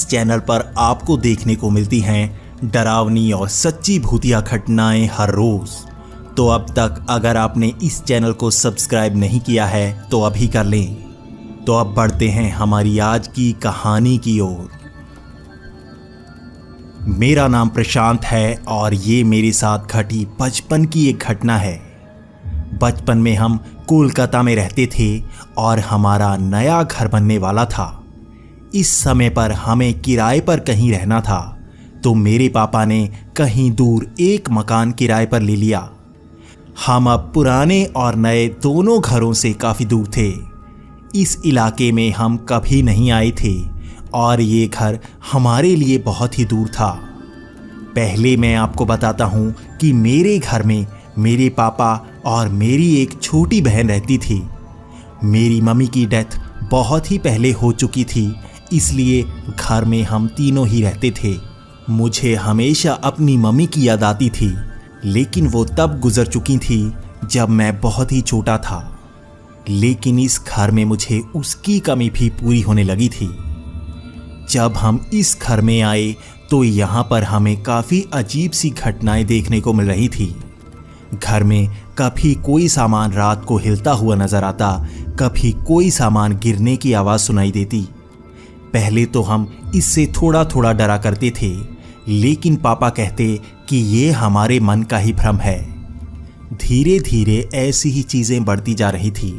इस चैनल पर आपको देखने को मिलती हैं डरावनी और सच्ची भूतिया घटनाएं हर रोज। तो अब तक अगर आपने इस चैनल को सब्सक्राइब नहीं किया है तो अभी कर लें। तो अब बढ़ते हैं हमारी आज की कहानी की ओर। मेरा नाम प्रशांत है और ये मेरे साथ घटी बचपन की एक घटना है। बचपन में हम कोलकाता में रहते थे और हमारा नया घर बनने वाला था। इस समय पर हमें किराए पर कहीं रहना था, तो मेरे पापा ने कहीं दूर एक मकान किराए पर ले लिया। हम अब पुराने और नए दोनों घरों से काफ़ी दूर थे। इस इलाके में हम कभी नहीं आए थे और ये घर हमारे लिए बहुत ही दूर था। पहले मैं आपको बताता हूँ कि मेरे घर में मेरे पापा और मेरी एक छोटी बहन रहती थी। मेरी मम्मी की डेथ बहुत ही पहले हो चुकी थी, इसलिए घर में हम तीनों ही रहते थे। मुझे हमेशा अपनी मम्मी की याद आती थी, लेकिन वो तब गुजर चुकी थी जब मैं बहुत ही छोटा था। लेकिन इस घर में मुझे उसकी कमी भी पूरी होने लगी थी। जब हम इस घर में आए तो यहाँ पर हमें काफ़ी अजीब सी घटनाएं देखने को मिल रही थी। घर में कभी कोई सामान रात को हिलता हुआ नजर आता, कभी कोई सामान गिरने की आवाज़ सुनाई देती। पहले तो हम इससे थोड़ा थोड़ा डरा करते थे, लेकिन पापा कहते कि ये हमारे मन का ही भ्रम है। धीरे धीरे ऐसी ही चीज़ें बढ़ती जा रही थी।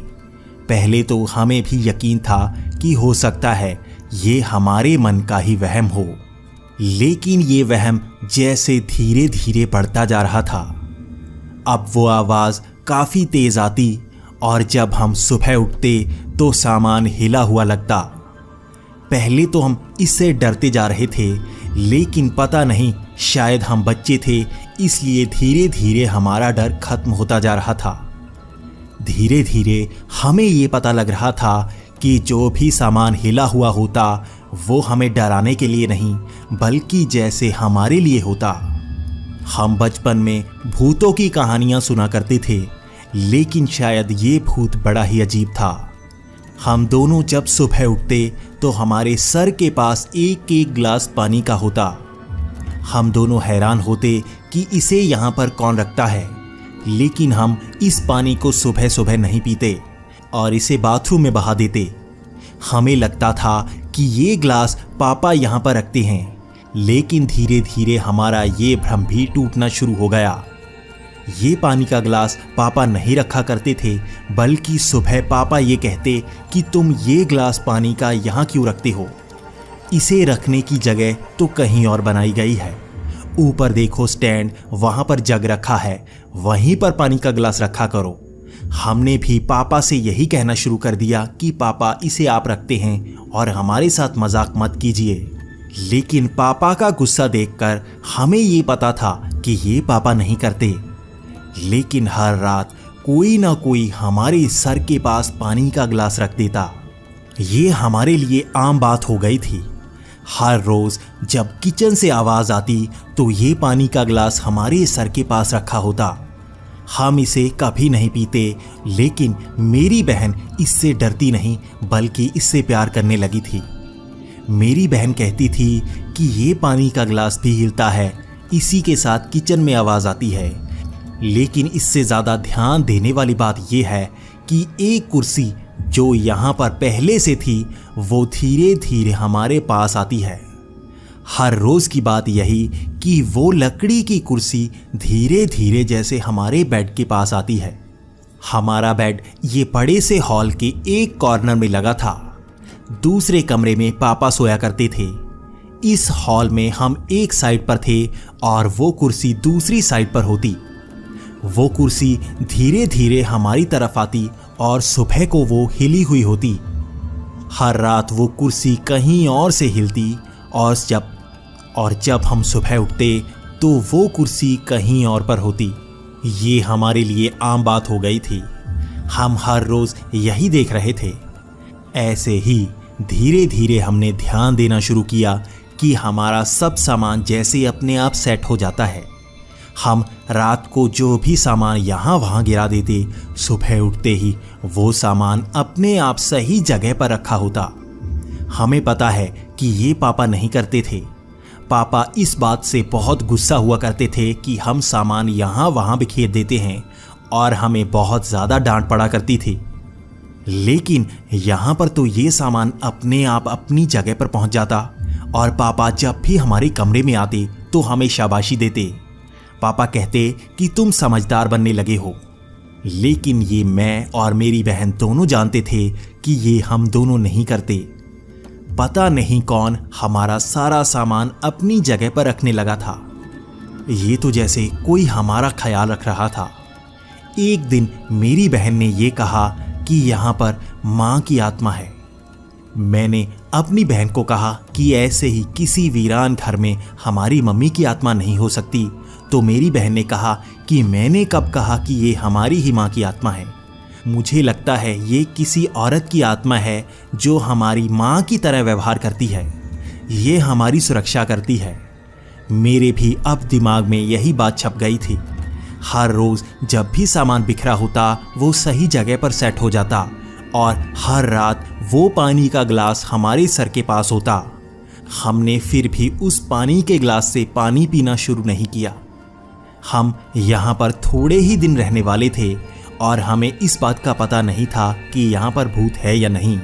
पहले तो हमें भी यकीन था कि हो सकता है ये हमारे मन का ही वहम हो, लेकिन ये वहम जैसे धीरे धीरे बढ़ता जा रहा था। अब वो आवाज़ काफ़ी तेज़ आती और जब हम सुबह उठते तो सामान हिला हुआ लगता। पहले तो हम इससे डरते जा रहे थे, लेकिन पता नहीं शायद हम बच्चे थे, इसलिए धीरे धीरे हमारा डर खत्म होता जा रहा था। धीरे धीरे हमें ये पता लग रहा था कि जो भी सामान हिला हुआ होता वो हमें डराने के लिए नहीं, बल्कि जैसे हमारे लिए होता। हम बचपन में भूतों की कहानियाँ सुना करते थे, लेकिन शायद ये भूत बड़ा ही अजीब था। हम दोनों जब सुबह उठते तो हमारे सर के पास एक एक गिलास पानी का होता। हम दोनों हैरान होते कि इसे यहाँ पर कौन रखता है, लेकिन हम इस पानी को सुबह सुबह नहीं पीते और इसे बाथरूम में बहा देते। हमें लगता था कि ये गिलास पापा यहाँ पर रखते हैं, लेकिन धीरे धीरे हमारा ये भ्रम भी टूटना शुरू हो गया। ये पानी का गिलास पापा नहीं रखा करते थे, बल्कि सुबह पापा ये कहते कि तुम ये गिलास पानी का यहाँ क्यों रखते हो, इसे रखने की जगह तो कहीं और बनाई गई है। ऊपर देखो स्टैंड, वहाँ पर जग रखा है, वहीं पर पानी का गिलास रखा करो। हमने भी पापा से यही कहना शुरू कर दिया कि पापा इसे आप रखते हैं और हमारे साथ मजाक मत कीजिए। लेकिन पापा का गुस्सा देखकर हमें ये पता था कि ये पापा नहीं करते, लेकिन हर रात कोई ना कोई हमारे सर के पास पानी का गिलास रख देता। ये हमारे लिए आम बात हो गई थी। हर रोज़ जब किचन से आवाज़ आती तो ये पानी का गिलास हमारे सर के पास रखा होता। हम इसे कभी नहीं पीते, लेकिन मेरी बहन इससे डरती नहीं बल्कि इससे प्यार करने लगी थी। मेरी बहन कहती थी कि ये पानी का गिलास भी हिलता है, इसी के साथ किचन में आवाज़ आती है। लेकिन इससे ज़्यादा ध्यान देने वाली बात यह है कि एक कुर्सी जो यहाँ पर पहले से थी वो धीरे धीरे हमारे पास आती है। हर रोज़ की बात यही कि वो लकड़ी की कुर्सी धीरे धीरे जैसे हमारे बेड के पास आती है। हमारा बेड ये बड़े से हॉल के एक कॉर्नर में लगा था। दूसरे कमरे में पापा सोया करते थे। इस हॉल में हम एक साइड पर थे और वो कुर्सी दूसरी साइड पर होती। वो कुर्सी धीरे धीरे हमारी तरफ आती और सुबह को वो हिली हुई होती। हर रात वो कुर्सी कहीं और से हिलती और जब हम सुबह उठते तो वो कुर्सी कहीं और पर होती। ये हमारे लिए आम बात हो गई थी। हम हर रोज़ यही देख रहे थे। ऐसे ही धीरे धीरे हमने ध्यान देना शुरू किया कि हमारा सब सामान जैसे अपने आप सेट हो जाता है। हम रात को जो भी सामान यहाँ वहाँ गिरा देते, सुबह उठते ही वो सामान अपने आप सही जगह पर रखा होता। हमें पता है कि ये पापा नहीं करते थे। पापा इस बात से बहुत गुस्सा हुआ करते थे कि हम सामान यहाँ वहाँ बिखेर देते हैं और हमें बहुत ज़्यादा डांट पड़ा करती थी। लेकिन यहाँ पर तो ये सामान अपने आप अपनी जगह पर पहुँच जाता और पापा जब भी हमारे कमरे में आते तो हमें शाबाशी देते। पापा कहते कि तुम समझदार बनने लगे हो। लेकिन ये मैं और मेरी बहन दोनों जानते थे कि ये हम दोनों नहीं करते। पता नहीं कौन हमारा सारा सामान अपनी जगह पर रखने लगा था। ये तो जैसे कोई हमारा ख्याल रख रहा था। एक दिन मेरी बहन ने ये कहा कि यहाँ पर माँ की आत्मा है। मैंने अपनी बहन को कहा कि ऐसे ही किसी वीरान घर में हमारी मम्मी की आत्मा नहीं हो सकती। तो मेरी बहन ने कहा कि मैंने कब कहा कि ये हमारी ही माँ की आत्मा है। मुझे लगता है ये किसी औरत की आत्मा है जो हमारी माँ की तरह व्यवहार करती है। ये हमारी सुरक्षा करती है। मेरे भी अब दिमाग में यही बात छप गई थी। हर रोज़ जब भी सामान बिखरा होता वो सही जगह पर सेट हो जाता और हर रात वो पानी का गिलास हमारे सर के पास होता। हमने फिर भी उस पानी के गिलास से पानी पीना शुरू नहीं किया। हम यहाँ पर थोड़े ही दिन रहने वाले थे और हमें इस बात का पता नहीं था कि यहाँ पर भूत है या नहीं।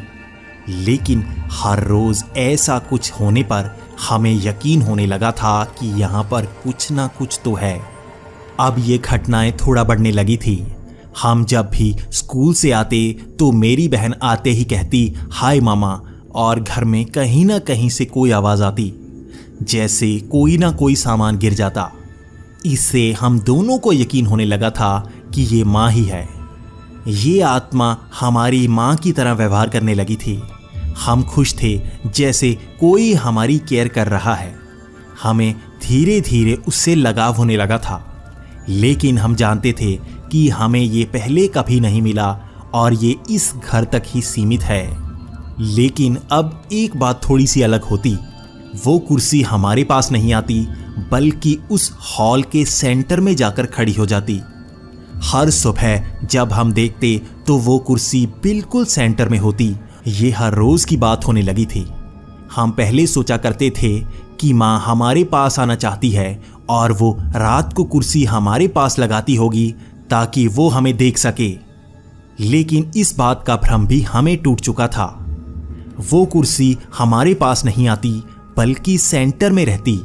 लेकिन हर रोज़ ऐसा कुछ होने पर हमें यकीन होने लगा था कि यहाँ पर कुछ ना कुछ तो है। अब ये घटनाएं थोड़ा बढ़ने लगी थी। हम जब भी स्कूल से आते तो मेरी बहन आते ही कहती हाय मामा, और घर में कहीं ना कहीं से कोई आवाज़ आती जैसे कोई ना कोई सामान गिर जाता। इससे हम दोनों को यकीन होने लगा था कि ये माँ ही है। ये आत्मा हमारी माँ की तरह व्यवहार करने लगी थी। हम खुश थे जैसे कोई हमारी केयर कर रहा है। हमें धीरे धीरे उससे लगाव होने लगा था। लेकिन हम जानते थे कि हमें ये पहले कभी नहीं मिला और ये इस घर तक ही सीमित है। लेकिन अब एक बात थोड़ी सी अलग होती। वो कुर्सी हमारे पास नहीं आती बल्कि उस हॉल के सेंटर में जाकर खड़ी हो जाती। हर सुबह जब हम देखते तो वो कुर्सी बिल्कुल सेंटर में होती। ये हर रोज़ की बात होने लगी थी। हम पहले सोचा करते थे कि माँ हमारे पास आना चाहती है और वो रात को कुर्सी हमारे पास लगाती होगी ताकि वो हमें देख सके। लेकिन इस बात का भ्रम भी हमें टूट चुका था। वो कुर्सी हमारे पास नहीं आती बल्कि सेंटर में रहती।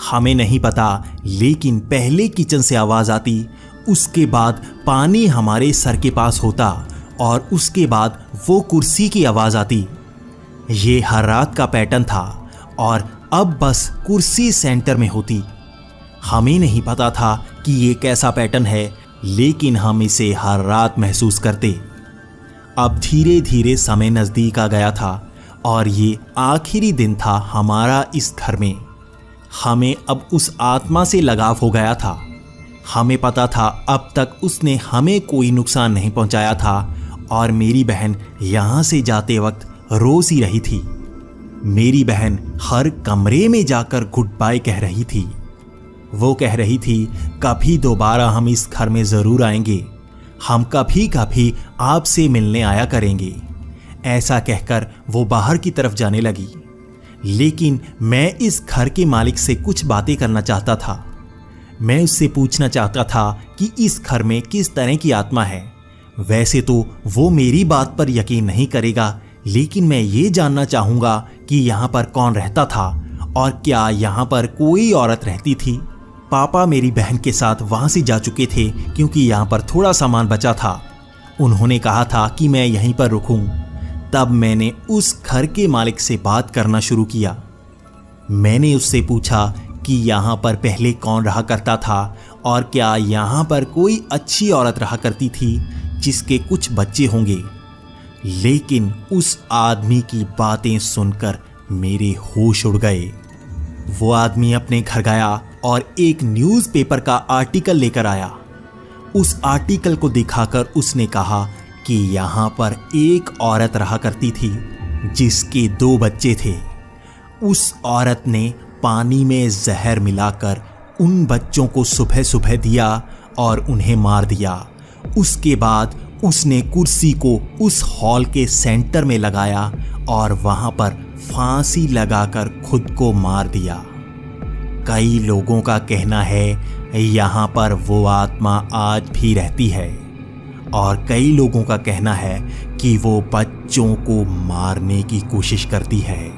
हमें नहीं पता, लेकिन पहले किचन से आवाज़ आती, उसके बाद पानी हमारे सर के पास होता और उसके बाद वो कुर्सी की आवाज़ आती। ये हर रात का पैटर्न था और अब बस कुर्सी सेंटर में होती। हमें नहीं पता था कि ये कैसा पैटर्न है, लेकिन हम इसे हर रात महसूस करते। अब धीरे धीरे समय नज़दीक आ गया था और ये आखिरी दिन था हमारा इस घर में। हमें अब उस आत्मा से लगाव हो गया था। हमें पता था अब तक उसने हमें कोई नुकसान नहीं पहुंचाया था और मेरी बहन यहाँ से जाते वक्त रो सी रही थी। मेरी बहन हर कमरे में जाकर गुड बाय कह रही थी। वो कह रही थी कभी दोबारा हम इस घर में ज़रूर आएंगे, हम कभी कभी आपसे मिलने आया करेंगे। ऐसा कहकर वो बाहर की तरफ जाने लगी। लेकिन मैं इस घर के मालिक से कुछ बातें करना चाहता था। मैं उससे पूछना चाहता था कि इस घर में किस तरह की आत्मा है। वैसे तो वो मेरी बात पर यकीन नहीं करेगा, लेकिन मैं ये जानना चाहूँगा कि यहाँ पर कौन रहता था और क्या यहाँ पर कोई औरत रहती थी। पापा मेरी बहन के साथ वहाँ से जा चुके थे क्योंकि यहाँ पर थोड़ा सामान बचा था। उन्होंने कहा था कि मैं यहीं पर रुकूं। तब मैंने उस घर के मालिक से बात करना शुरू किया। मैंने उससे पूछा कि यहाँ पर पहले कौन रहा करता था और क्या यहाँ पर कोई अच्छी औरत रहा करती थी जिसके कुछ बच्चे होंगे। लेकिन उस आदमी की बातें सुनकर मेरे होश उड़ गए। वो आदमी अपने घर गया और एक न्यूज़पेपर का आर्टिकल लेकर आया। उस आर्टिकल को दिखाकर उसने कहा कि यहाँ पर एक औरत रहा करती थी जिसके 2 बच्चे थे। उस औरत ने पानी में जहर मिलाकर उन बच्चों को सुबह सुबह दिया और उन्हें मार दिया। उसके बाद उसने कुर्सी को उस हॉल के सेंटर में लगाया और वहाँ पर फांसी लगाकर खुद को मार दिया। कई लोगों का कहना है यहाँ पर वो आत्मा आज भी रहती है और कई लोगों का कहना है कि वो बच्चों को मारने की कोशिश करती है।